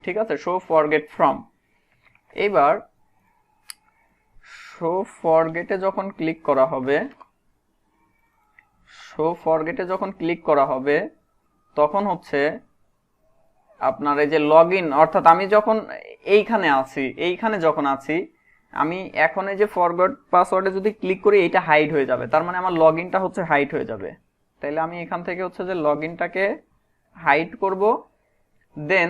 ঠিক আছে, show forget from. এবার শো ফরগেটে যখন ক্লিক করা হবে, তখন হচ্ছে আপনার এই যে লগ ইন, অর্থাৎ আমি যখন এইখানে যখন আছি, আমি এখন এই যে ফরগট পাসওয়ার্ডে যদি ক্লিক করি এটা হাইড হয়ে যাবে, তার মানে আমার লগ ইনটা হচ্ছে হাইড হয়ে যাবে। তাইলে আমি এখান থেকে হচ্ছে যে লগ ইনটাকে হাইড করব, দেন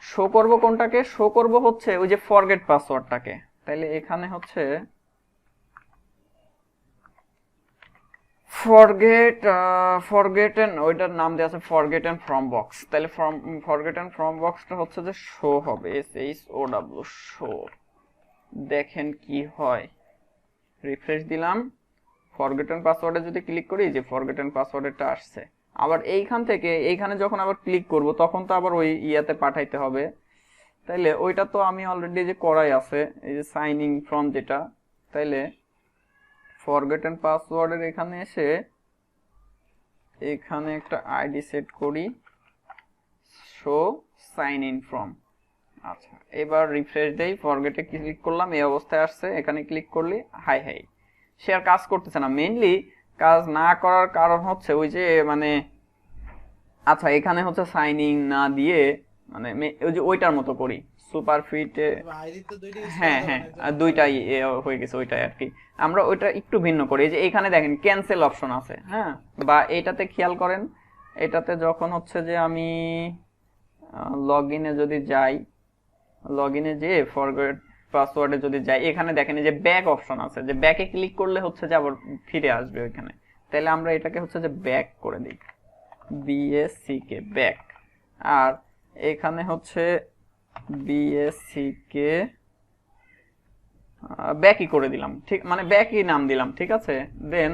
শো করব কোনটাকে, শো করব হচ্ছে ওই যে ফরগেট পাসওয়ার্ডটাকে। তাইলে এখানে হচ্ছে ফরগেটেন, ওইটার নাম দেওয়া আছে ফরগেটেন ফ্রম বক্স। তাহলে ফরগেটেন ফ্রম বক্সটা হচ্ছে যে শো হবে, SHOW, শো। দেখেন কি হয়, রিফ্রেশ দিলাম, ফরগেটেন পাসওয়ার্ডে যদি ক্লিক করি, যে ফরগেটেন পাসওয়ার্ডটা আসছে। আবার এইখান থেকে এইখানে যখন আবার ক্লিক করব তখন তো আবার ওই ইয়াতে পাঠাইতে হবে। তাইলে ওইটা তো আমি অলরেডি যে করাই আছে, এই যে সাইন ইন ফ্রম যেটা। তাইলে ফরগেটেন পাসওয়ার্ডের এখানে এসে এখানে একটা আইডি সেট করি, শো সাইন ইন ফ্রম। আচ্ছা, এবার রিফ্রেশ দেই, ফরগেটে ক্লিক করলাম, এই অবস্থায় আসছে, এখানে ক্লিক করলে হাই সে আর কাজ করতেছে না। মেইনলি কাজ না করার কারণ হচ্ছে ওই যে মানে, আচ্ছা এখানে হচ্ছে সাইন ইন না দিয়ে মানে ওই যে ওইটার মতো করি সুপার ফিটে। হ্যাঁ হ্যাঁ, দুইটাই হয়ে গেছে, ওইটাই আর কি। আমরা ওইটা একটু ভিন্ন করি, যে এখানে দেখেন ক্যান্সেল অপশন আছে, হ্যাঁ, বা এটাতে খেয়াল করেন, এটাতে যখন হচ্ছে যে আমি লগ ইনে যদি যাই, লগ ইনে যে ফরগেট পাসওয়ার্ডে যদি যাই, এখানে দেখেন যে ব্যাক অপশন আছে, যে ব্যাকে ক্লিক করলে হচ্ছে যে আবার ফিরে আসবে ওইখানে। তাহলে আমরা এটাকে হচ্ছে যে ব্যাক করে দিই, BACK, ব্যাক। আর এখানে হচ্ছে BACK ব্যাকই করে দিলাম, ঠিক মানে ব্যাকই নাম দিলাম, ঠিক আছে। দেন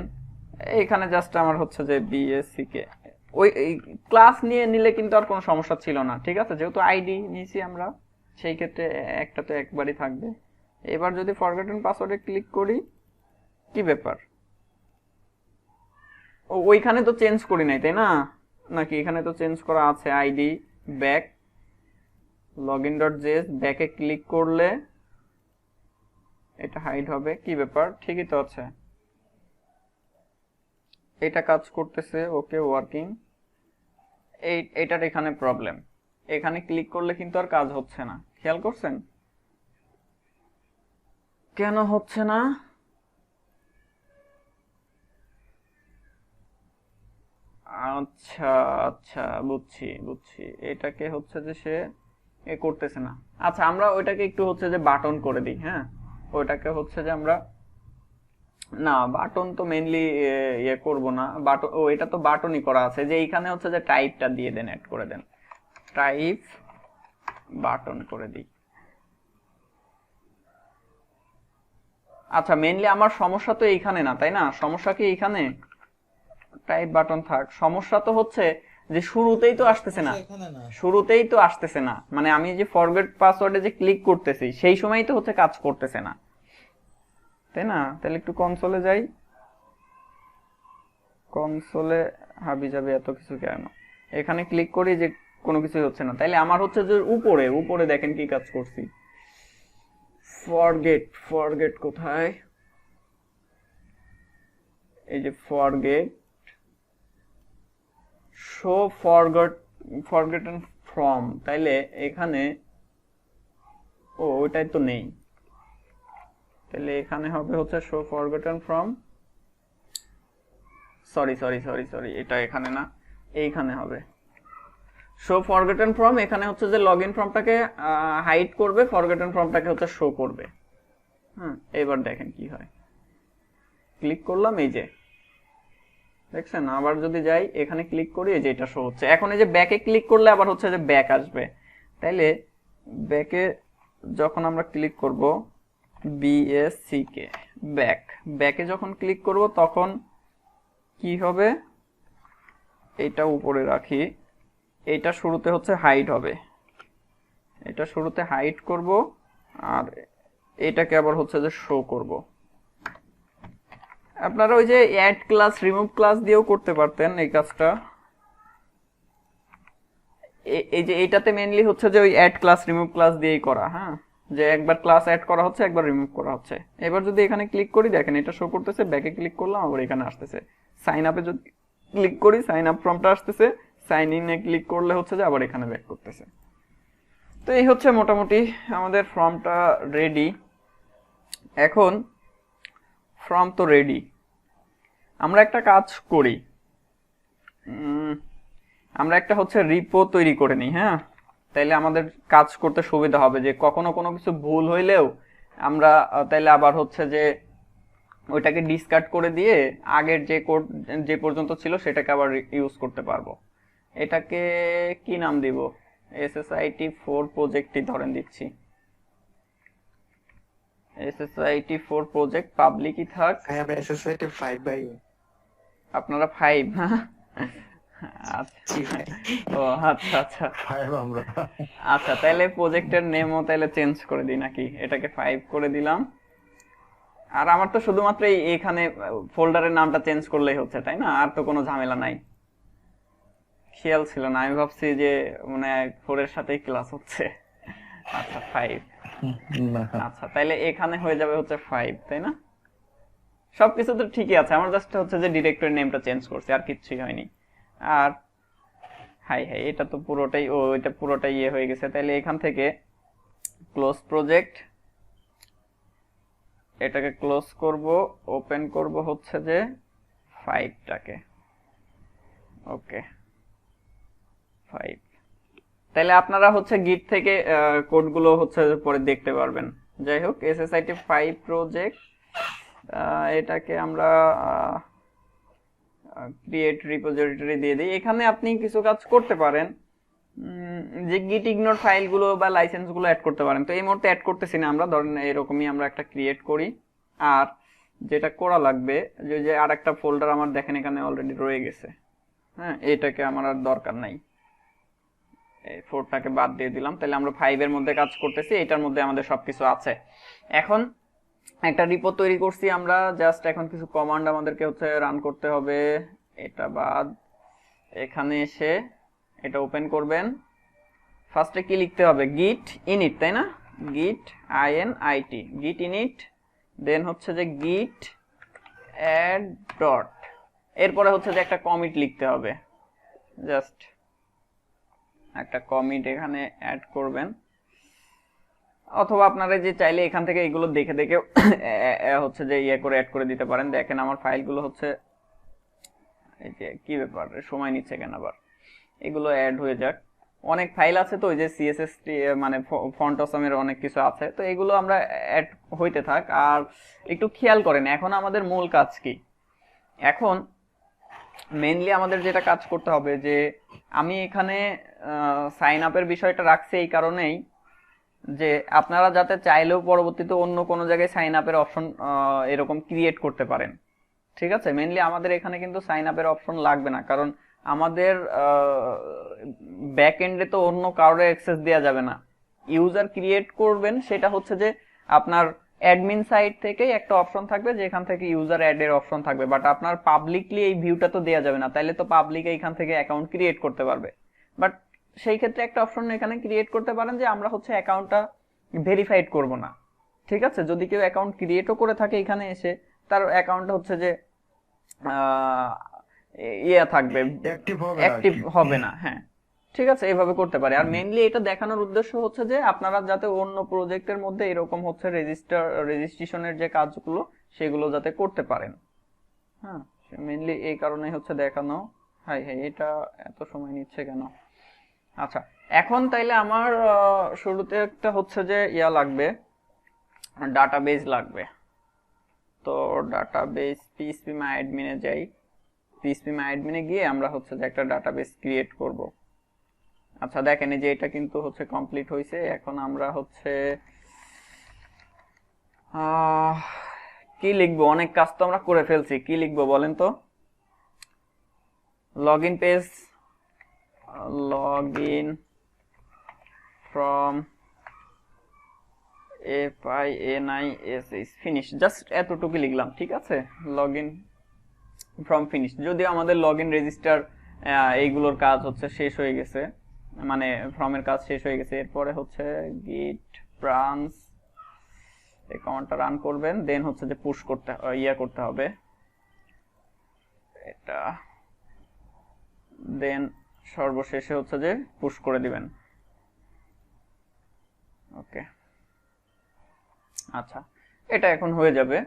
এখানে জাস্ট আমার হচ্ছে যে BACK, ওই ক্লাস নিয়ে নিলে কিন্তু আর কোনো সমস্যা ছিল না, ঠিক আছে, যেহেতু আইডি নিয়েছি আমরা, সেই ক্ষেত্রে একটা তো একবারই থাকবে। এবার যদি ফরগটন পাসওয়ার্ডে ক্লিক করি, কি ব্যাপার, ওইখানে তো চেঞ্জ করি নাই তাই না, নাকি এখানে তো চেঞ্জ করা আছে, আইডি ব্যাক login.js, ব্যাকে ক্লিক করলে এটা হাইড হবে, কি ব্যাপার, ঠিকই তো আছে, এটা কাজ করতেছে, ওকে ওয়ার্কিং। এটার এখানে প্রবলেম, এখানে ক্লিক করলে কিন্তু আর কাজ হচ্ছে না, খেয়াল করছেন কেন হচ্ছে না? আচ্ছা আচ্ছা, বুঝছি বুঝছি, এটাকে হচ্ছে যে সে করতেছে না। আচ্ছা, আমরা ওইটাকে একটু হচ্ছে যে বাটন করে দিই, হ্যাঁ, ওইটাকে হচ্ছে যে আমরা, না বাটন তো মেইনলি ইয়ে করব না, বাটন, ও এটা তো বাটনই করা আছে, যে এইখানে হচ্ছে যে টাইপটা দিয়ে দেন, অ্যাড করে দেন, টাইপ বাটন করে দিই। আচ্ছা, মেইনলি আমার সমস্যা তো এইখানে না, তাই না, সমস্যা কি এইখানে? টাইপ বাটন থাক, সমস্যা তো হচ্ছে যে শুরুতেই তো আসতেছে না, শুরুতেই তো আসতেছে না, মানে আমি যে ফরগেট পাসওয়ার্ডে যে ক্লিক করতেছি সেই সময়ই তো হচ্ছে কাজ করতেছে না, তাই না? তাহলে একটু কনসোলে যাই, কনসোলে হাবি যাবে এত কিছু কেন, এখানে ক্লিক করি, যে কোনো কিছুই হচ্ছে না। তাইলে আমার হচ্ছে যে উপরে উপরে দেখেন কি কাজ করছি, ফরগেট কোথায়, এই যে ফরগেট, শো ফরগেটন ফ্রম, তাইলে এখানে ওইটাই তো নেই, তাহলে এখানে হবে হচ্ছে শো ফরগেটন ফ্রম, সরি, এটা এখানে না, এইখানে হবে শো ফরগেটন ফ্রম। এখানে হচ্ছে যে লগ ইন ফর্মটাকে হাইড করবে, ফরগেটন ফর্মটাকে হচ্ছে শো করবে। হ্যাঁ, এবার দেখেন কি হয়, ক্লিক করলাম, এই যে দেখছেন, আবার যদি যাই এখানে ক্লিক করি, এই যে এটা শো হচ্ছে। এখন এই যে ব্যাকে ক্লিক করলে আবার হচ্ছে যে ব্যাক আসবে, তাইলে ব্যাকে যখন আমরা ক্লিক করব, BACK ব্যাকে যখন ক্লিক করব তখন কি হবে, এটা উপরে রাখি, এটা শুরুতে হচ্ছে হাইড হবে, এটা শুরুতে হাইড করব, আর এটাকে আবার হচ্ছে যে শো করব। আপনারা ওই যে অ্যাড ক্লাস রিমুভ ক্লাস দিয়েও করতে পারতেন এই কাজটা, এই যে এইটাতে মেইনলি হচ্ছে যে ওই অ্যাড ক্লাস রিমুভ ক্লাস দিয়েই করা, হ্যাঁ, যে একবার ক্লাস অ্যাড করা হচ্ছে, একবার রিমুভ করা হচ্ছে। এবার যদি এখানে ক্লিক করি, দেখেন এটা শো করতেছে, ব্যাকে ক্লিক করলাম, আবার এখানে আসতেছে। সাইন আপে যদি ক্লিক করি, সাইন আপ ফর্মটা আসতেছে, সাইন ইনে ক্লিক করলে হচ্ছে যে আবার এখানে ব্যাক করতেছে। তো এই হচ্ছে মোটামুটি আমাদের ফর্মটা রেডি। এখন ফর্ম তো রেডি, আমরা একটা কাজ করি, আমরা একটা হচ্ছে রিপো তৈরি করে নিই, হ্যাঁ, তাইলে আমাদের কাজ করতে সুবিধা হবে, যে কখনো কোনো কিছু ভুল হইলেও আমরা তাইলে আবার হচ্ছে যে ওইটাকে ডিসকার্ড করে দিয়ে আগের যে কোড যে পর্যন্ত ছিল সেটাকে আবার ইউজ করতে পারবো। এটাকে কি নাম দিব? SSIT4 প্রজেক্টই ধরেন দিচ্ছি, SSIT4 প্রজেক্ট পাবলিকই থাক। SSIT5 ভাই, আপনারা 5 না? আচ্ছা, ও আচ্ছা আচ্ছা 5 আমরা। আচ্ছা, তাহলে প্রজেক্টের নেমও তাহলে চেঞ্জ করে দিই নাকি? এটাকে 5 করে দিলাম। আর আমার তো শুধুমাত্র এইখানে ফোল্ডারের নামটা চেঞ্জ করলেই হচ্ছে, তাই না? আর তো কোনো ঝামেলা নাই। খেয়াল ছিল না, আমি ভাবছি যে মানে 4 এর সাথেই ক্লাস হচ্ছে। আচ্ছা 5, আচ্ছা তাহলে এখানে হয়ে যাবে হচ্ছে 5, তাই না? সবকিছু তো ঠিকই আছে, আমার জাস্ট হচ্ছে যে ডিরেক্টরি নেমটা চেঞ্জ করছি, আর কিচ্ছুই হয়নি। আর হাই হাই, এটা তো পুরোটাই, ও এটা পুরোটাই ইয়ে হয়ে গেছে। তাহলে এখান থেকে ক্লোজ প্রজেক্ট, এটাকে ক্লোজ করব, ওপেন করব হচ্ছে যে 5টাকে, ওকে 5। তাহলে আপনারা হচ্ছে গিট থেকে কোডগুলো হচ্ছে পরে দেখতে পারবেন। যাই হোক, SSIT5 প্রজেক্ট, এটাকে আমরা ক্রিয়েট রিপোজিটরি দিয়ে দিই। এখানে আপনি কিছু কাজ করতে পারেন, যে গিট ইগনোর ফাইলগুলো বা লাইসেন্সগুলো অ্যাড করতে পারেন। তো এই মুহূর্তে অ্যাড করতেছি না আমরা, ধরেন এরকমই আমরা একটা ক্রিয়েট করি। আর যেটা করা লাগবে, যে আর একটা ফোল্ডার আমার দেখেন এখানে অলরেডি রয়ে গেছে, হ্যাঁ, এটাকে আমার আর দরকার নাই, এই 4টাকে বাদ দিয়ে দিলাম। তাহলে আমরা 5 এর মধ্যে কাজ করতেছি, এটার মধ্যে আমাদের সবকিছু আছে। এখন একটা রিপো তৈরি করছি আমরা, জাস্ট এখন কিছু কমান্ড আমাদেরকে হচ্ছে রান করতে হবে। এটা বাদ, এখানে এসে এটা ওপেন করবেন। ফার্স্টে কি লিখতে হবে? গিট ইনিট, তাই না? গিট INIT, গিট ইনিট, দেন হচ্ছে যে গিট অ্যাড ডট, এরপরে হচ্ছে যে একটা কমিট লিখতে হবে, জাস্ট একটা কমিট এখানে অ্যাড করবেন। অথবা আপনারা যে চাইলে এখান থেকে এগুলো দেখে দেখে হচ্ছে যে ইয়ে করে অ্যাড করে দিতে পারেন। দেখেন আমার ফাইলগুলো হচ্ছে, এই যে কি ব্যাপার, সময় নিচ্ছে কেন আবার, এগুলো অ্যাড হয়ে যাক। অনেক ফাইল আছে তো, ওই যে CSS মানে ফন্ট অসামের অনেক কিছু আছে, তো এগুলো আমরা অ্যাড হইতে থাক। আর একটু খেয়াল করেন, এখন আমাদের মূল কাজ কি? এখন মেইনলি আমাদের যেটা কাজ করতে হবে, যে আমি এখানে সাইন আপের বিষয়টা রাখছি এই কারণেই, যে আপনারা যাতে চাইলেও পরবর্তীতে অন্য কোনো জায়গায় সাইন আপের অপশন এরকম ক্রিয়েট করতে পারেন। ঠিক আছে, মেইনলি আমাদের এখানে কিন্তু সাইন আপের অপশন লাগবে না, কারণ আমাদের ব্যাক এন্ডে তো অন্য কারোর অ্যাক্সেস দেওয়া যাবে না। ইউজার ক্রিয়েট করবেন, সেটা হচ্ছে যে আপনার অ্যাডমিন সাইট থেকে একটা অপশন থাকবে, যেখান থেকে ইউজার অ্যাড এর অপশন থাকবে, বাট আপনার পাবলিকলি এই ভিউটা তো দেওয়া যাবে না, তাইলে তো পাবলিক এইখান থেকে অ্যাকাউন্ট ক্রিয়েট করতে পারবে। বাট সেই ক্ষেত্রে একটা অপশন এখানে ক্রিয়েট করতে পারেন, যে আমরা হচ্ছে অ্যাকাউন্টটা ভেরিফাইড করব না। ঠিক আছে, যদি কেউ অ্যাকাউন্ট ক্রিয়েটও করে থাকে এখানে এসে, তার অ্যাকাউন্টটা হচ্ছে যে ইয়ে থাকবে, অ্যাক্টিভ হবে না। হ্যাঁ, ঠিক আছে, এইভাবে করতে পারে। আর মেইনলি এটা দেখানোর উদ্দেশ্য হচ্ছে যে আপনারা যাতে অন্য প্রজেক্টের মধ্যে এরকম হচ্ছে রেজিস্ট্রেশনের যে কাজগুলো সেগুলো যাতে করতে পারেন। হ্যাঁ, মেইনলি এই কারণেই হচ্ছে দেখানো। হাই হাই, এটা এত সময় নিচ্ছে কেন? আচ্ছা, এখন তাইলে আমার শুরুতে একটা হচ্ছে যে ইয়া লাগবে, ডাটাবেজ লাগবে। তো ডাটাবেজ PHPMyAdmin-এ যাই, PHPMyAdmin-এ গিয়ে আমরা হচ্ছে যে একটা ডাটাবেজ ক্রিয়েট করব। আচ্ছা দেখেন, এই যে এটা কিন্তু হচ্ছে কমপ্লিট হয়েছে। এখন আমরা হচ্ছে কি লিখবো? অনেক কাজ তো আমরা করে ফেলছি, কি লিখবো বলেন তো? Login page, login from FINISH finish, just এতটুকু লিখলাম। ঠিক আছে, লগইন ফ্রম ফিনিশ, যদিও আমাদের লগইন রেজিস্টার এইগুলোর কাজ হচ্ছে শেষ হয়ে গেছে। মানে ফ্রমের কাজ শেষ হয়ে গেছে। এরপরে হচ্ছে গিট ব্রাঞ্চ, এই কমান্ডটা রান করবেন, দেন হচ্ছে যে পুশ করতে করতে হবে এটা, দেন সর্বশেষে হচ্ছে যে পুশ করে দিবেন। ওকে, আচ্ছা এটা এখন হয়ে যাবে,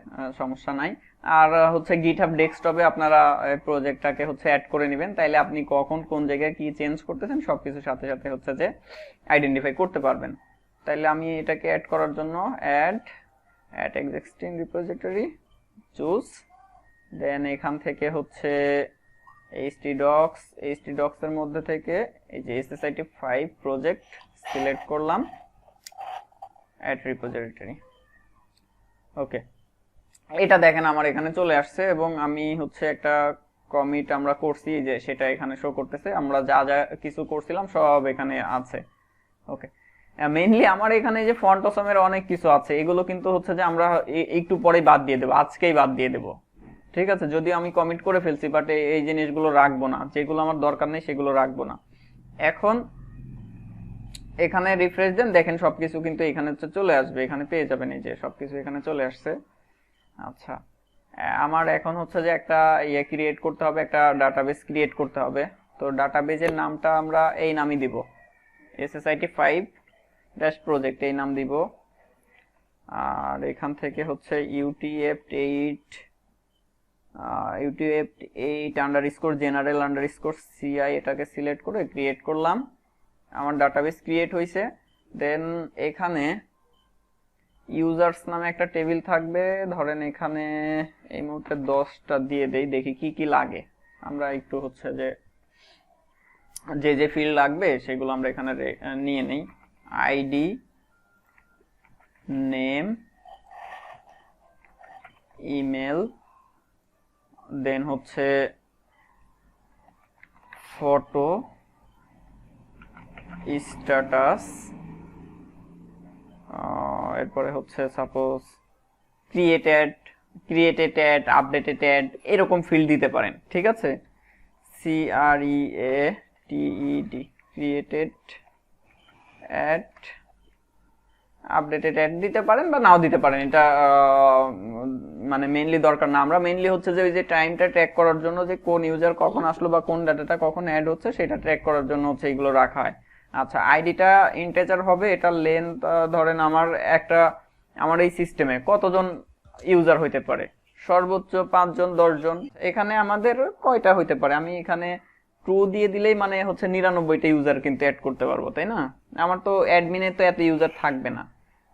সমস্যা নাই। আর হচ্ছে গিটহাব ডেস্কটপে আপনারা প্রজেক্টটাকে হচ্ছে অ্যাড করে নেবেন, তাইলে আপনি কখন কোন জায়গায় কি চেঞ্জ করতেছেন সবকিছুর সাথে সাথে হচ্ছে যে আইডেন্টিফাই করতে পারবেন। তাইলে আমি এটাকে অ্যাড করার জন্য অ্যাড এক্সিস্টিং রিপোজিটরি চুজ, দেন এখান থেকে হচ্ছে htdocs এর মধ্যে থেকে এই যে SSIT5 প্রজেক্ট সিলেক্ট করলাম, অ্যাড রিপোজিটরি। ওকে, এটা দেখেন আমার এখানে চলে আসছে এবং আমি হচ্ছে একটা কমিট আমরা করছি যে সেটা এখানে শো করতেছে, আমরা যা যা কিছু করছিলাম সব এখানে আছে। ওকে, মেইনলি আমার এখানে যে ফন্ট অসমের অনেক কিছু আছে, এগুলো কিন্তু হচ্ছে যে আমরা একটু পরেই বাদ দিয়ে দেবো, আজকেই বাদ দিয়ে দেবো, ঠিক আছে। যদি আমি কমিট করে ফেলছি, বাট এই জিনিসগুলো রাখবো না, যেগুলো আমার দরকার নেই সেগুলো রাখবো না। এখন এখানে রিফ্রেশ দেন, দেখেন সবকিছু কিন্তু এখানে চলে আসবে, এখানে পেয়ে যাবেন এই যে সবকিছু এখানে চলে আসছে। আচ্ছা, আমার এখন হচ্ছে যে একটা ক্রিয়েট করতে হবে, একটা ডাটাবেস ক্রিয়েট করতে হবে। তো ডাটাবেজের নামটা আমরা এই নামই দিব, SSIT5 ড্যাশ প্রজেক্ট, এই নাম দিব। আর এখান থেকে হচ্ছে UTF-8 underscore general underscore CI, এটাকে সিলেক্ট করে ক্রিয়েট করলাম। আমার ডাটাবেস ক্রিয়েট হয়েছে। দেন এখানে ইউজার্স নামে একটা টেবিল থাকবে, ধরেন এখানে এই মুহূর্তে 10টা দিয়ে দেই, দেখি কি কি লাগে। আমরা একটু হচ্ছে যে যে ফিল্ড লাগবে সেগুলো আমরা এখানে নিয়ে নেই। আইডি, নেম, ইমেল, দেন হচ্ছে ফটো, স্ট্যাটাস, এরপরে হচ্ছে সাপোজ ক্রিয়েটেড, আপডেটেড, এরকম ফিল্ড দিতে পারেন, ঠিক আছে। CREATED, created at, updated at দিতে পারেন বা নাও দিতে পারেন, এটা মানে মেইনলি দরকার না। আমরা মেইনলি হচ্ছে যে ওই যে টাইমটা ট্র্যাক করার জন্য, যে কোন ইউজার কখন আসলো বা কোন ডাটাটা কখন অ্যাড হচ্ছে সেটা ট্র্যাক করার জন্য হচ্ছে এইগুলো রাখা হয়। আচ্ছা, আইডিটা ইন্টিজার হবে, এটার লেন্থ ধরেন আমার এই সিস্টেমে কতজন ইউজার হইতে পারে, সর্বোচ্চ 5 জন 10 জন। এখানে আমাদের কয়টা হইতে পারে, আমি এখানে ট্রু দিয়ে দিলেই মানে হচ্ছে 99টা ইউজার কিন্তু অ্যাড করতে পারবো, তাই না। আমার তো অ্যাডমিনে তো এত ইউজার থাকবে না।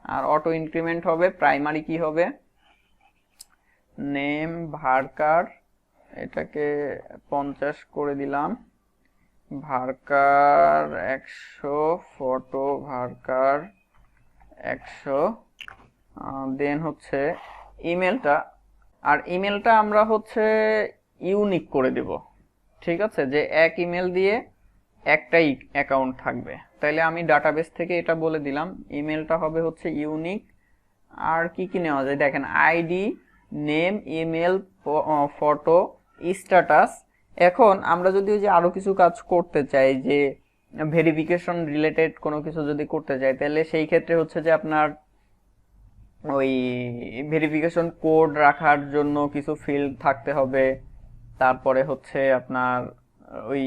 আর অটো ইনক্রিমেন্ট হবে, প্রাইমারি কি হবে, নেম ভার্কার, এটাকে 50 করে দিলাম, ভার্কার 100, ফটো ভার্কার 100, দেন হচ্ছে ইমেলটা, আর ইমেলটা আমরা হচ্ছে ইউনিক করে দেব, ঠিক আছে, যে এক ইমেল দিয়ে একটাই অ্যাকাউন্ট থাকবে। তাইলে আমি ডাটাবেস থেকে এটা বলে দিলাম, ইমেলটা হবে হচ্ছে ইউনিক। আর কি কি নেওয়া যায় দেখেন, ID, name, email, photo, status. এখন আমরা যদি ওই যে আরো কিছু কাজ করতে চাই, যে ভেরিফিকেশন রিলেটেড কোনো কিছু যদি করতে চাই, তাহলে সেই ক্ষেত্রে হচ্ছে যে আপনার ওই ভেরিফিকেশন কোড রাখার জন্য কিছু ফিল্ড থাকতে হবে। তারপরে হচ্ছে আপনার ওই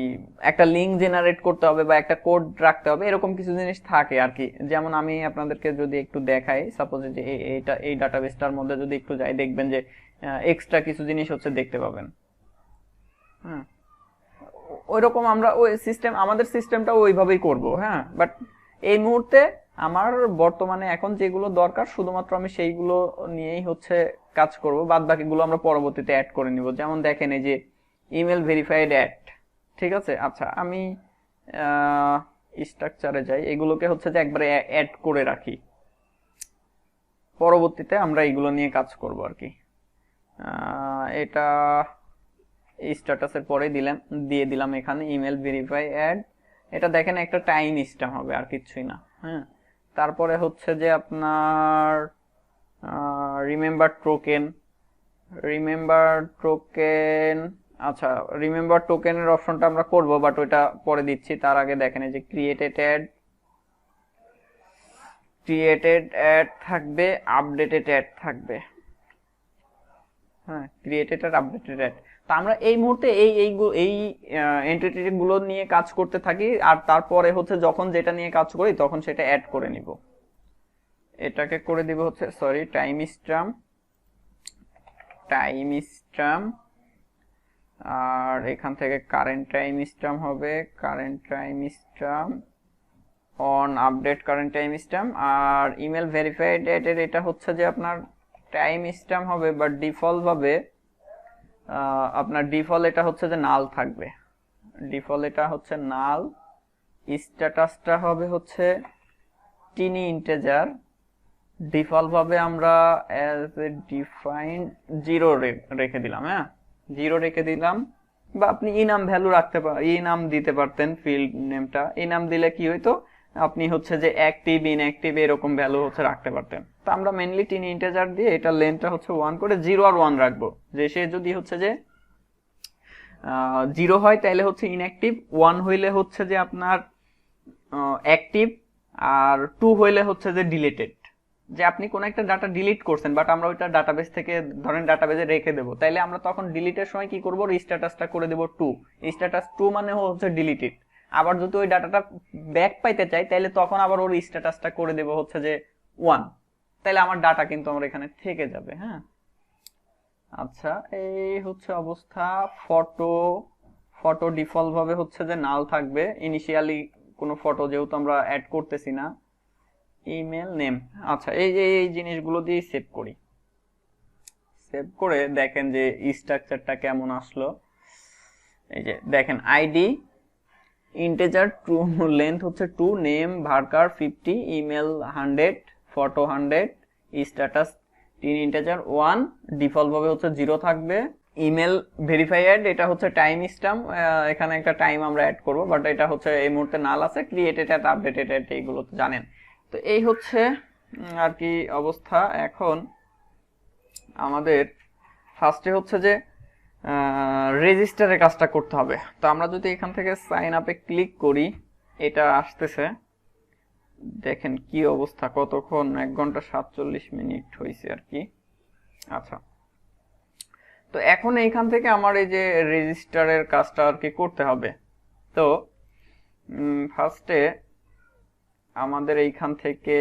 একটা লিঙ্ক জেনারেট করতে হবে বা একটা কোড রাখতে হবে, এরকম কিছু জিনিস থাকে আর কি। যেমন আমি আপনাদেরকে যদি একটু দেখাই, সাপোজ যে এই ডাটাবেসটার মধ্যে যদি একটু যাই, দেখবেন যে এক্সট্রা কিছু জিনিস হচ্ছে দেখতে পাবেন। হ্যাঁ, ওইরকম আমরা আমাদের সিস্টেমটা ওইভাবেই করব। হ্যাঁ, বাট এই মুহূর্তে আমার বর্তমানে এখন যেগুলো দরকার শুধুমাত্র আমি সেইগুলো নিয়েই হচ্ছে কাজ করব, বাদ বাকিগুলো আমরা পরবর্তীতে অ্যাড করে নিব। যেমন দেখেন এই যে ইমেল ভেরিফাইড অ্যাড, ঠিক আছে। আচ্ছা, আমি স্ট্রাকচারে যাই, এগুলোকে হচ্ছে যে একবারে অ্যাড করে রাখি, পরবর্তীতে আমরা এগুলো নিয়ে কাজ করব আর কি। এটা স্ট্যাটাসের পরে দিয়ে দিলাম এখানে ইমেল ভেরিফাই অ্যাড। এটা দেখেন একটা টাইম স্ট্যাম্প হবে, আর কিছুই না। হ্যাঁ, তারপরে হচ্ছে যে আপনার রিমেম্বার টোকেন আচ্ছা, রিমেম্বার টোকেনের অপশনটা আমরা করব, বাট ওটা পরে দিচ্ছি। তার আগে দেখেন এই যে ক্রিয়েটেড অ্যাড থাকবে, আপডেটেড অ্যাড থাকবে। হ্যাঁ, ক্রিয়েটেড আর আপডেটেড অ্যাড। তো আমরা এই মুহূর্তে এই এন্টিটি গুলো নিয়ে কাজ করতে থাকি, আর তারপরে হচ্ছে যখন যেটা নিয়ে কাজ করি তখন সেটা অ্যাড করে নিব। এটাকে করে দিব হচ্ছে টাইম স্ট্যাম্প, আর এখান থেকে কারেন্ট টাইম স্ট্যাম্প হবে, current time stamp on update current time stamp. আর ইমেল ভেরিফাইড ডেটের এটা হচ্ছে যে আপনার টাইম স্ট্যাম্প হবে, বাট ডিফল্ট ভাবে আপনার ডিফল্ট এটা হচ্ছে যে নাল থাকবে, ডিফল্ট এটা হচ্ছে নাল। স্ট্যাটাসটা হবে হচ্ছে টিনি ইন্টিজার, ডিফল্ট ভাবে আমরা অ্যাজ এ ডিফাইন্ড 0 রেখে দিলাম। হ্যাঁ, 0 রেখে দিলাম, বা আপনি ইনাম ভ্যালু রাখতে ইনাম দিতে পারতেন। ফিল্ড নেমটা ইনাম দিলে কি হইতো, আপনি হচ্ছে যে অ্যাক্টিভ ইনঅ্যাক্টিভ এরকম ভ্যালু হচ্ছে রাখতে পারতেন। তো আমরা মেইনলি টিনি ইন্টিজার দিয়ে এটা লেন্থটা হচ্ছে 1 করে 0 আর 1 রাখবো। যে সে যদি হচ্ছে যে 0 হয় তাহলে হচ্ছে ইনঅ্যাক্টিভ, 1 হইলে হচ্ছে যে আপনার অ্যাক্টিভ, আর 2 হইলে হচ্ছে যে ডিলিটেড। যে আপনি কোন একটা ডাটা ডিলিট করছেন, বাট আমরা ওইটা ডাটাবেস থেকে ধরেন ডাটাবেসে রেখে দেবো, তাইলে আমরা তখন ডিলিটের সময় কি করবো, স্ট্যাটাসটা করে দেবো 2। স্ট্যাটাস 2 মানে হচ্ছে ডিলিটেড। আবার যদি ওই ডাটাটা ব্যাক পাইতে চাই তাহলে তখন আবার ওর স্ট্যাটাসটা করে দেবো হচ্ছে যে 1, তাহলে আমার ডাটা কিন্তু আমার এখানে থেকে যাবে। হ্যাঁ, আচ্ছা, এই হচ্ছে অবস্থা। ফটো ডিফল্ট ভাবে হচ্ছে যে নাল থাকবে, ইনিশিয়ালি কোনো ফটো যেহেতু আমরা অ্যাড করতেছি না। ইমেল নেম, আচ্ছা, এই জিনিসগুলো দিয়ে সেভ করি। সেভ করে দেখেন যে স্ট্রাকচারটা কেমন আসলো। এই যে দেখেন আইডি ইন্টিজার, ট্রু লেন্থ হচ্ছে 2, name varchar 50, email 100, photo 100, status তিন ইন্টিজার 1, ডিফল্ট ভাবে হচ্ছে 0 থাকবে। ইমেল ভেরিফাইড এটা হচ্ছে টাইম স্ট্যাম্প, এখানে একটা টাইম আমরা অ্যাড করব, বাট এটা হচ্ছে এই মুহূর্তে নাল আছে। ক্রিয়েটেড অ্যাড, আপডেটেড অ্যাড এইগুলো তো জানেন। তো এই হচ্ছে আর কি অবস্থা। এখন আমাদের ফার্স্টে হচ্ছে যে রেজিস্টারের কাজটা করতে হবে। তো আমরা যদি এখান থেকে সাইন আপে ক্লিক করি, এটা আসতেছে, দেখেন কি অবস্থা, কতক্ষণ, 1 ঘন্টা 47 মিনিট হয়েছে আর কি। আচ্ছা, তো এখন এইখান থেকে আমার এই যে রেজিস্টারের কাজটা আর কি করতে হবে। তো ফার্স্টে আমাদের এইখান থেকে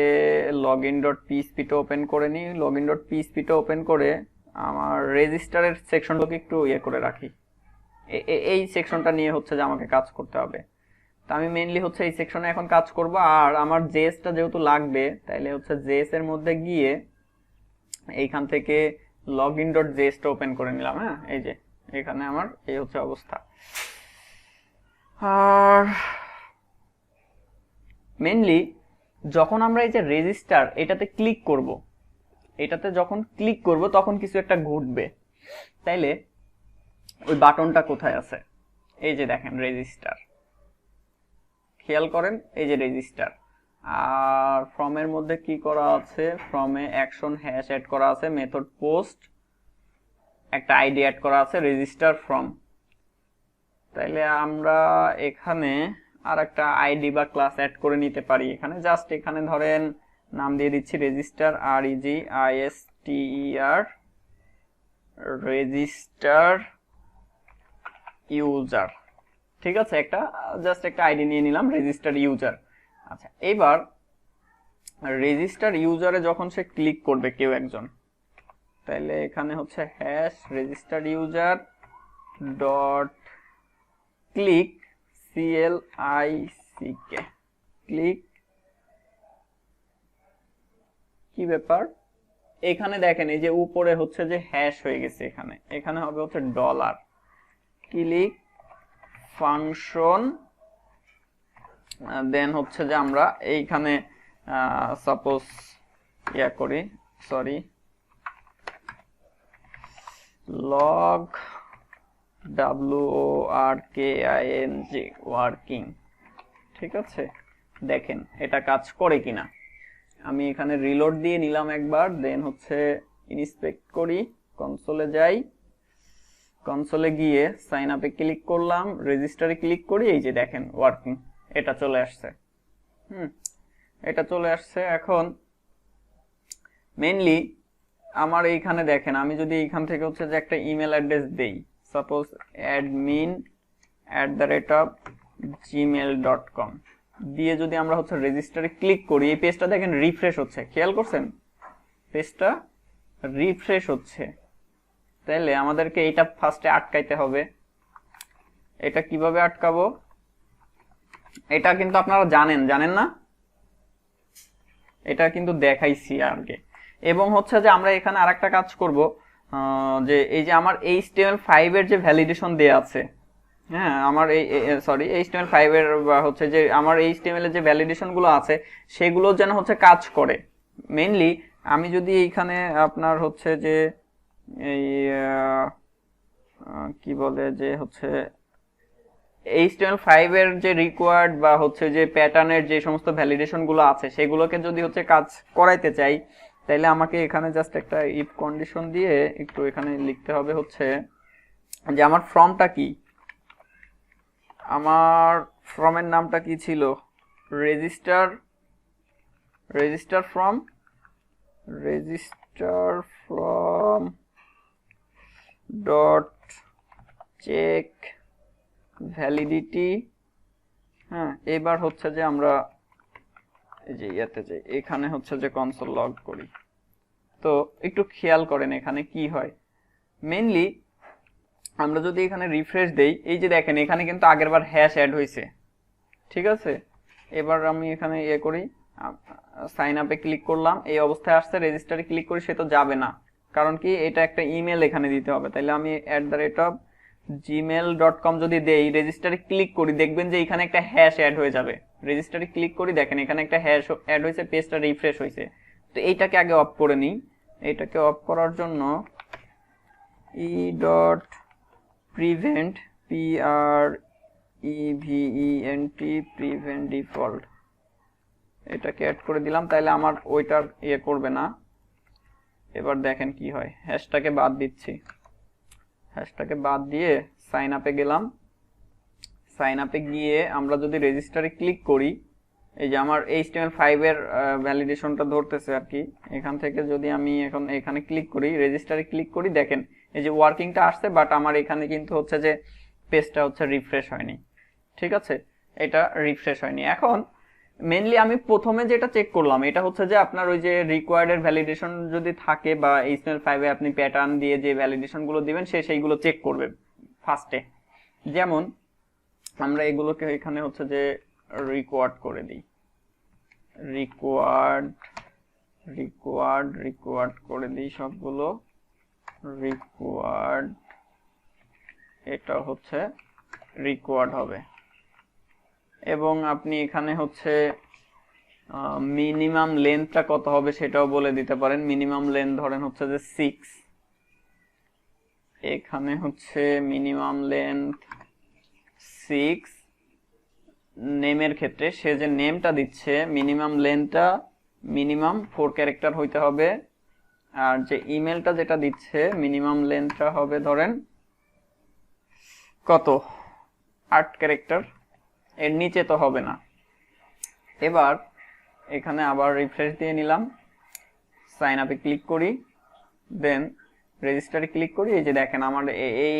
login.php-টা ওপেন করে নিই। login.php-টা ওপেন করে আমার রেজিস্টারের সেকশনটাকে একটু ইয়ে করে রাখি। এই সেকশনটা নিয়ে হচ্ছে যে আমাকে কাজ করতে হবে। তো আমি মেইনলি হচ্ছে এই সেকশনে এখন কাজ করব। আর আমার জেএসটা যেহেতু লাগবে, তাইলে হচ্ছে জেএস এর মধ্যে গিয়ে এইখান থেকে login.js-টা ওপেন করে নিলাম। হ্যাঁ, এই যে এখানে আমার এই হচ্ছে অবস্থা। আর মেইনলি যখন আমরা এই যে রেজিস্টার এটাতে ক্লিক করব, এটাতে যখন ক্লিক করব তখন কিছু একটা ঘটবে। তাইলে ওই বাটনটা কোথায় আছে, এই যে দেখেন রেজিস্টার, খেয়াল করেন এই যে রেজিস্টার। আর ফর্মের মধ্যে কি করা আছে, ফর্মে অ্যাকশন হ্যাশ অ্যাড করা আছে, মেথড পোস্ট, একটা আইডি অ্যাড করা আছে, রেজিস্টার ফর্ম। তাইলে আমরা এখানে আর একটা আইডি বা ক্লাস অ্যাড করে নিতে পারি। এখানে জাস্ট এখানে ধরেন নাম দিয়ে দিচ্ছি রেজিস্টার, REGISTER, রেজিস্টার ইউজার। ঠিক আছে, একটা জাস্ট একটা আইডি নিয়ে নিলাম, রেজিস্টার ইউজার। আচ্ছা, এবার রেজিস্টার ইউজারে যখন সে ক্লিক করবে কেউ একজন, তাহলে এখানে হচ্ছে hash register user dot click, CLICK, click. কি ব্যাপার, এখানে দেখেন এই যে উপরে হচ্ছে যে হ্যাশ হয়ে গেছে, এখানে হবে হচ্ছে ডলার, ক্লিক ফাংশন। দেন হচ্ছে যে আমরা এইখানে সাপোজ ইয়া করি, সরি, লগ WORKING, ওয়ার্কিং। ঠিক আছে, দেখেন এটা কাজ করে কিনা। আমি এখানে রিলোড দিয়ে নিলাম একবার, দেন হচ্ছে ইনস্পেক্ট করি, কনসোলে যাই। কনসোলে গিয়ে সাইন আপে ক্লিক করলাম, রেজিস্টারে ক্লিক করি, এই যে দেখেন ওয়ার্কিং, এটা চলে আসছে। এটা চলে আসছে। এখন মেইনলি আমার এইখানে দেখেন, আমি যদি এইখান থেকে হচ্ছে যে একটা ইমেল অ্যাড্রেস দেই, সাপোজ admin@gmail.com দিয়ে যদি আমরা হচ্ছে রেজিস্টারে ক্লিক করি, এই পেজটা দেখেন রিফ্রেশ হচ্ছে, খেয়াল করছেন পেজটা রিফ্রেশ হচ্ছে। তাইলে আমাদেরকে এটা ফার্স্টে আটকাইতে হবে। এটা কিভাবে আটকাবো, এটা কিন্তু আপনারা জানেন না, এটা কিন্তু দেখাইছি আগে। এবং হচ্ছে যে আমরা এখানে আরেকটা কাজ করব, যে এই যে আমার HTML5 এর যে ভ্যালিডেশন দেয়া আছে, হ্যাঁ আমার HTML5 এর হচ্ছে যে আমার HTML এর যে ভ্যালিডেশন গুলো আছে সেগুলো যেন হচ্ছে কাজ করে। মেইনলি আমি যদি এইখানে আপনার হচ্ছে যে এই কি বলে যে হচ্ছে HTML5 এর যে রিকোয়ার্ড বা হচ্ছে যে প্যাটার্নের যে সমস্ত ভ্যালিডেশন গুলো আছে সেগুলোকে যদি হচ্ছে কাজ করাইতে চাই, তাইলে আমাকে এখানে জাস্ট একটা ইফ কন্ডিশন দিয়ে একটু এখানে লিখতে হবে হচ্ছে যে আমার ফর্মটা কি, আমার ফর্মের নামটা কি ছিল, register form dot check validity. হ্যাঁ, এবার হচ্ছে যে আমরা এই যে ইয়াতে যাই, এখানে হচ্ছে যে কনসোল লগ করি। তো একটু খেয়াল করেন এখানে কি হয়। মেইনলি আমরা যদি এখানে রিফ্রেশ দেই, এই যে দেখেন এখানে কিন্তু আগেরবার হ্যাশ অ্যাড হয়েছে, ঠিক আছে। এবার আমি এখানে ইয়ে করি, সাইন আপে ক্লিক করলাম, এই অবস্থায় আসছে, রেজিস্টারে ক্লিক করি, সে তো যাবে না, কারণ কি এটা একটা ইমেল এখানে দিতে হবে। তাইলে আমি @gmail.com যদি দেই, রেজিস্টারে ক্লিক করি, দেখবেন যে এখানে একটা হ্যাশ অ্যাড হয়ে যাবে। রেজিস্টারে ক্লিক করি, দেখেন এখানে একটা হ্যাশ অ্যাড হয়েছে, পেজটা রিফ্রেশ হয়েছে। তো এইটাকে আগে অফ করে নিই। এইটাকে অফ করার জন্য e.prevent prevent default এটাকে অ্যাড করে দিলাম, তাইলে আমার ওইটার ইয়ে করবে না। এবার দেখেন কি হয়, হ্যাশটাকে বাদ দিচ্ছি, হ্যাশটাকে বাদ দিয়ে সাইন আপে গেলাম। সাইন আপে গিয়ে আমরা যদি রেজিস্টারে ক্লিক করি, এই যে আমার HTML5 এর ভ্যালিডেশনটা ধরতেছে আর কি। এখান থেকে যদি আমি এখন এখানে ক্লিক করি, রেজিস্টারে ক্লিক করি, দেখেন এই যে ওয়ার্কিংটা আসছে, বাট আমার এখানে কিন্তু হচ্ছে যে পেজটা হচ্ছে রিফ্রেশ হয়নি, ঠিক আছে, এটা রিফ্রেশ হয়নি। এখন মেইনলি আমি প্রথমে যেটা চেক করলাম, এটা হচ্ছে যে আপনার ওই যে রিকোয়ার্ডের ভ্যালিডেশন যদি থাকে বা HTML5 এ আপনি প্যাটার্ন দিয়ে যে ভ্যালিডেশন গুলো দিবেন সেইগুলো চেক করবে ফার্স্টে। যেমন আমরা এগুলোকে এখানে হচ্ছে যে রিকোয়ার্ড করে দিই, রিকোয়ার্ড করে দিই সবগুলো, রিকোয়ার্ড, এটা হচ্ছে রিকোয়ার্ড হবে। এবং আপনি এখানে হচ্ছে মিনিমাম লেন্থটা কত হবে সেটাও বলে দিতে পারেন। মিনিমাম লেন্থ ধরেন হচ্ছে যে 6, এখানে হচ্ছে মিনিমাম লেন্থ 6। নেমের ক্ষেত্রে সে যে নেমটা দিচ্ছে, মিনিমাম লেন্থটা মিনিমাম 4 ক্যারেক্টার হইতে হবে, আর যে ইমেলটা যেটা দিচ্ছে মিনিমাম লেন্থটা হবে ধরেন কত, 8 ক্যারেক্টার, এর নিচে তো হবে না। এবার এখানে আবার রিফ্রেশ দিয়ে নিলাম, সাইন আপে ক্লিক করি, দেন রেজিস্টারে ক্লিক করি, এই যে দেখেন আমার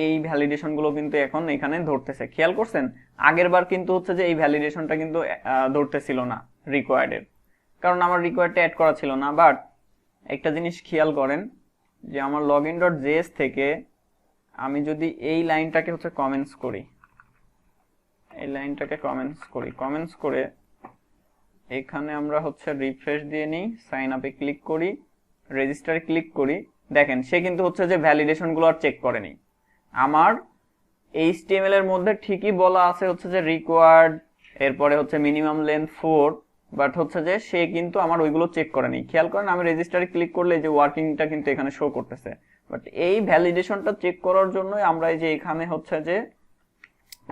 এই ভ্যালিডেশন গুলো কিন্তু এখন এখানে ধরতেছে। খেয়াল করছেন আগের বার কিন্তু হচ্ছে যে এই ভ্যালিডেশনটা কিন্তু ধরতেছিল না রিকোয়ার্ডের, কারণ আমার রিকোয়ার্ডটা অ্যাড করা ছিল না। বাট একটা জিনিস খেয়াল করেন যে আমার login.js থেকে আমি যদি এই লাইনটাকে হচ্ছে কমেন্টস করি, এই লাইনটাকে কমেন্টস করে এখানে আমরা হচ্ছে রিফ্রেশ দিয়ে নিই, সাইন আপে ক্লিক করি, রেজিস্টারে ক্লিক করি, দেখেন সে কিন্তু হচ্ছে যে ভ্যালিডেশন গুলো আর চেক করেনি। আমার HTML এর মধ্যে ঠিকই বলা আছে হচ্ছে যে রিকোয়ার্ড, এরপরে হচ্ছে মিনিমাম লেন্থ 4, বাট হচ্ছে যে সে কিন্তু আমার ওইগুলো চেক করেনি। খেয়াল করেন আমি রেজিস্টারে ক্লিক করলে যে ওয়ার্কিংটা কিন্তু এখানে শো করতেছে, বাট এই ভ্যালিডেশনটা চেক করার জন্য আমরা এই যে এখানে হচ্ছে যে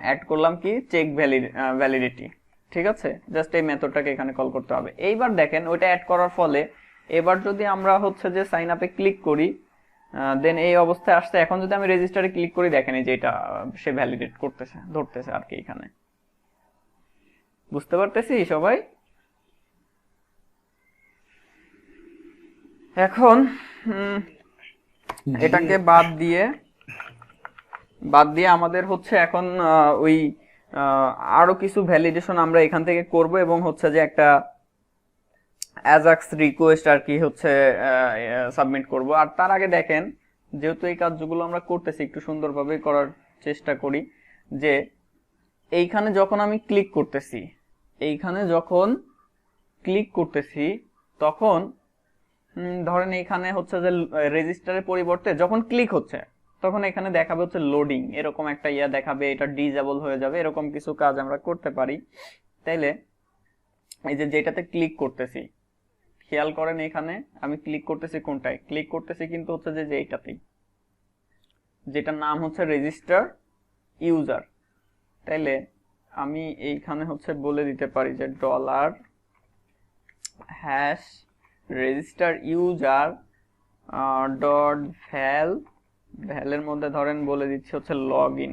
অ্যাড করলাম কি চেক ভ্যালিডিটি, ঠিক আছে। জাস্ট এই মেথডটাকে এখানে কল করতে হবে। এইবার দেখেন ওইটা অ্যাড করার ফলে এবার যদি আমরা হচ্ছে যে সাইন আপে ক্লিক করি, দেন এই অবস্থায় আসছে। এখন যদি আমি রেজিস্টারে ক্লিক করি, দেখেন এই যে এটা সে ভ্যালিডেট করতেছে, ধরতেছে আর কি। এখানে বুঝতে পারতেছি সবাই? এখন এটাকে বাদ দিয়ে আমাদের হচ্ছে এখন ওই আরো কিছু ভ্যালিডেশন আমরা এখান থেকে করব, এবং হচ্ছে যে একটা অ্যাজাক্স রিকোয়েস্ট আর কি হচ্ছে সাবমিট করব। আর তার আগে দেখেন, যেহেতু এই কাজগুলো আমরা করতেছি, একটু সুন্দরভাবে করার চেষ্টা করি। যে এইখানে যখন আমি ক্লিক করতেছি, তখন ধরেন এখানে হচ্ছে যে রেজিস্টারের পরিবর্তে যখন ক্লিক হচ্ছে, তখন এখানে দেখাবে হচ্ছে লোডিং, এরকম একটা দেখাবে, এটা ডিজেবল হয়ে যাবে। এরকম কিছু কাজ আমরা করতে পারি। তাইলে এই যে যেটাতে ক্লিক করতেছি, খেয়াল করেন এখানে আমি ক্লিক করতেছি কোনটায়? ক্লিক করতেছি কিন্তু হচ্ছে যে এইটাতেই, যেটার নাম হচ্ছে রেজিস্টার ইউজার। তাইলে আমি এইখানে হচ্ছে বলে দিতে পারি যে dollar hash register user dot ভ্যালের মধ্যে ধরেন বলে দিচ্ছি হচ্ছে লোডিং